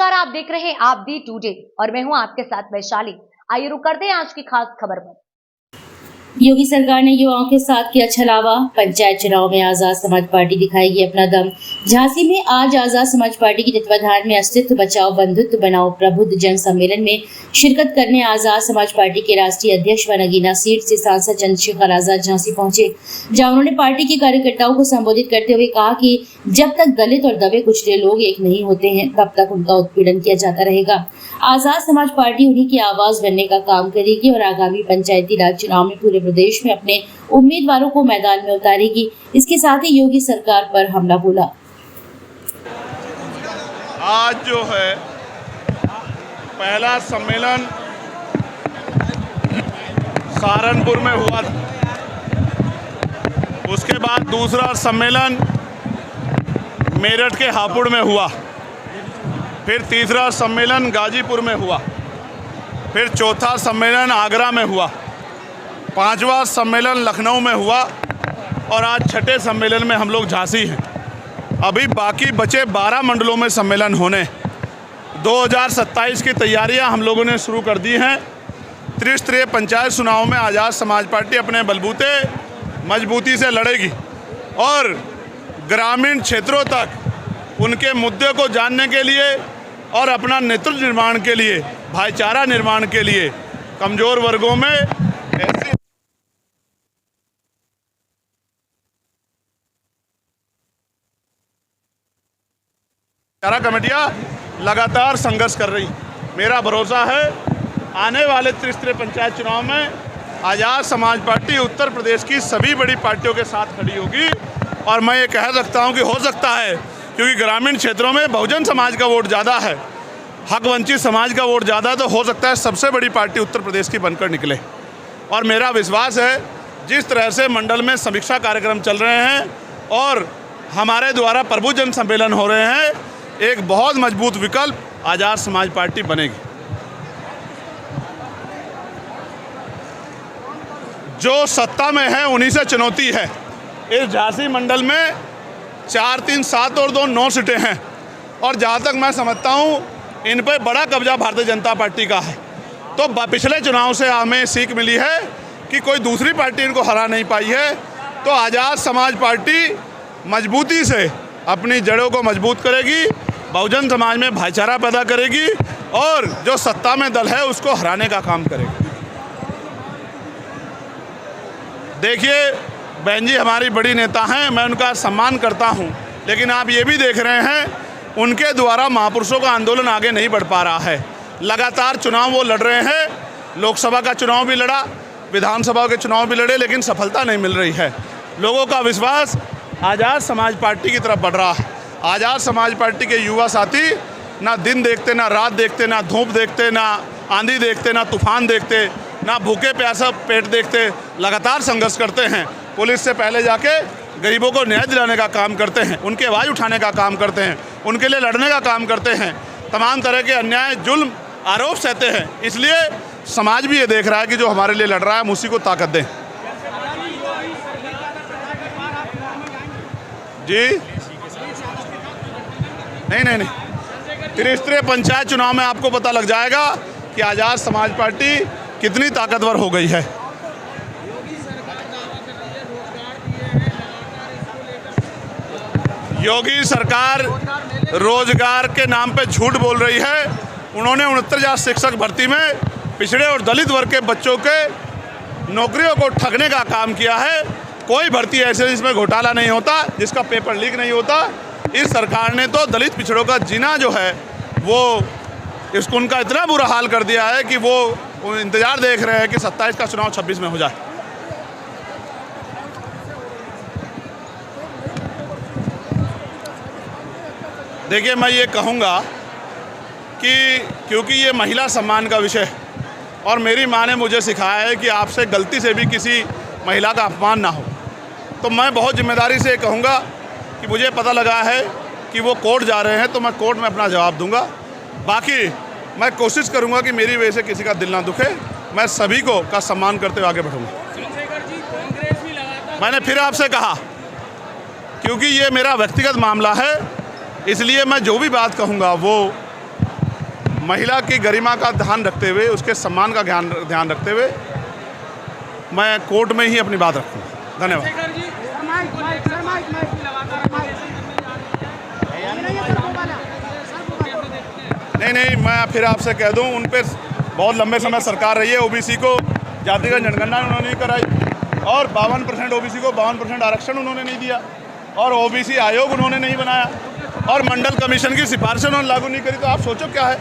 नमस्कार, आप देख रहे हैं आप दी टुडे और मैं हूं आपके साथ वैशाली। आइए रुक करते हैं आज की खास खबर पर। योगी सरकार ने युवाओं के साथ किया छलावा। पंचायत चुनाव में आजाद समाज पार्टी दिखाएगी अपना दम। झांसी में आज आजाद समाज पार्टी के तत्वाधान में अस्तित्व बचाओ बंधुत्व बनाओ प्रबुद्ध जन सम्मेलन में शिरकत करने आजाद समाज पार्टी के राष्ट्रीय अध्यक्ष व नगीना सीट से सांसद चंद्रशेखर आजाद झांसी पहुंचे, जहां उन्होंने पार्टी के कार्यकर्ताओं को संबोधित करते हुए कहा कि जब तक दलित और दबे कुचले लोग एक नहीं होते हैं तब तक उनका उत्पीड़न किया जाता रहेगा। आजाद समाज पार्टी उन्हीं की आवाज बनने का काम करेगी और आगामी पंचायती राज चुनाव में पूरे प्रदेश में अपने उम्मीदवारों को मैदान में उतारेगी। इसके साथ ही योगी सरकार पर हमला बोला। आज जो है पहला सम्मेलन सहारनपुर में हुआ था, उसके बाद दूसरा सम्मेलन मेरठ के हापुड़ में हुआ, फिर तीसरा सम्मेलन गाजीपुर में हुआ, फिर चौथा सम्मेलन आगरा में हुआ, पांचवा सम्मेलन लखनऊ में हुआ और आज छठे सम्मेलन में हम लोग झांसी हैं। अभी बाकी बचे 12 मंडलों में सम्मेलन होने। 2027 की तैयारियां हम लोगों ने शुरू कर दी हैं। त्रिस्तरीय पंचायत चुनाव में आज़ाद समाज पार्टी अपने बलबूते मजबूती से लड़ेगी और ग्रामीण क्षेत्रों तक उनके मुद्दे को जानने के लिए और अपना नेतृत्व निर्माण के लिए, भाईचारा निर्माण के लिए कमज़ोर वर्गों में ऐसी कमेटियां लगातार संघर्ष कर रही। मेरा भरोसा है आने वाले त्रिस्तरीय पंचायत चुनाव में आज़ाद समाज पार्टी उत्तर प्रदेश की सभी बड़ी पार्टियों के साथ खड़ी होगी और मैं ये कह सकता हूँ कि हो सकता है, क्योंकि ग्रामीण क्षेत्रों में बहुजन समाज का वोट ज़्यादा है, हक वंचित समाज का वोट ज़्यादा, तो हो सकता है सबसे बड़ी पार्टी उत्तर प्रदेश की बनकर निकले। और मेरा विश्वास है जिस तरह से मंडल में समीक्षा कार्यक्रम चल रहे हैं और हमारे द्वारा प्रबुद्ध जन सम्मेलन हो रहे हैं, एक बहुत मजबूत विकल्प आज़ाद समाज पार्टी बनेगी। जो सत्ता में है उन्हीं से चुनौती है। इस झांसी मंडल में 4, 3, 7 और 2 9 सीटें हैं और जहाँ तक मैं समझता हूँ इन पर बड़ा कब्जा भारतीय जनता पार्टी का है। तो पिछले चुनाव से हमें सीख मिली है कि कोई दूसरी पार्टी इनको हरा नहीं पाई है। तो आज़ाद समाज पार्टी मजबूती से अपनी जड़ों को मजबूत करेगी, बहुजन समाज में भाईचारा पैदा करेगी और जो सत्ता में दल है उसको हराने का काम करेगी। देखिए बहन जी हमारी बड़ी नेता हैं, मैं उनका सम्मान करता हूं, लेकिन आप ये भी देख रहे हैं उनके द्वारा महापुरुषों का आंदोलन आगे नहीं बढ़ पा रहा है। लगातार चुनाव वो लड़ रहे हैं, लोकसभा का चुनाव भी लड़ा, विधानसभा के चुनाव भी लड़े, लेकिन सफलता नहीं मिल रही है। लोगों का विश्वास आज़ाद समाज पार्टी की तरफ बढ़ रहा है। आज़ाद समाज पार्टी के युवा साथी ना दिन देखते, ना रात देखते, ना धूप देखते, ना आंधी देखते, ना तूफान देखते, ना भूखे प्यासा पेट देखते, लगातार संघर्ष करते हैं। पुलिस से पहले जाके गरीबों को न्याय दिलाने का काम करते हैं, उनकी आवाज़ उठाने का काम करते हैं, उनके लिए लड़ने का काम करते हैं, तमाम तरह के अन्याय जुल्म आरोप सहते हैं। इसलिए समाज भी ये देख रहा है कि जो हमारे लिए लड़ रहा है हम उसी को ताकत दें। जी नहीं, त्रिस्तरीय पंचायत चुनाव में आपको पता लग जाएगा कि आज़ाद समाज पार्टी कितनी ताकतवर हो गई है। योगी सरकार रोजगार के नाम पे झूठ बोल रही है। उन्होंने 69,000 शिक्षक भर्ती में पिछड़े और दलित वर्ग के बच्चों के नौकरियों को ठगने का काम किया है। कोई भर्ती ऐसे जिसमें घोटाला नहीं होता, जिसका पेपर लीक नहीं होता। इस सरकार ने तो दलित पिछड़ों का जीना जो है वो इसको उनका इतना बुरा हाल कर दिया है कि वो इंतज़ार देख रहे हैं कि 27 का चुनाव 26 में हो जाए। देखिए मैं ये कहूँगा कि क्योंकि ये महिला सम्मान का विषय है और मेरी माँ ने मुझे सिखाया है कि आपसे गलती से भी किसी महिला का अपमान ना हो, तो मैं बहुत जिम्मेदारी से कहूँगा कि मुझे पता लगा है कि वो कोर्ट जा रहे हैं तो मैं कोर्ट में अपना जवाब दूंगा। बाकी मैं कोशिश करूंगा कि मेरी वजह से किसी का दिल ना दुखे। मैं सभी को का सम्मान करते हुए आगे बढ़ूंगा। मैंने फिर आपसे कहा क्योंकि ये मेरा व्यक्तिगत मामला है, इसलिए मैं जो भी बात कहूँगा वो महिला की गरिमा का ध्यान रखते हुए, उसके सम्मान का ध्यान रखते हुए मैं कोर्ट में ही अपनी बात रखूँगा। धन्यवाद। नहीं, मैं फिर आपसे कह दूं, उन पे बहुत लंबे समय सरकार रही है। ओबीसी को जातिगत जनगणना उन्होंने नहीं कराई और 52% ओबीसी को 52% आरक्षण उन्होंने नहीं दिया और ओबीसी आयोग उन्होंने नहीं बनाया और मंडल कमीशन की सिफारिशें उन्होंने लागू नहीं करी। तो आप सोचो क्या है।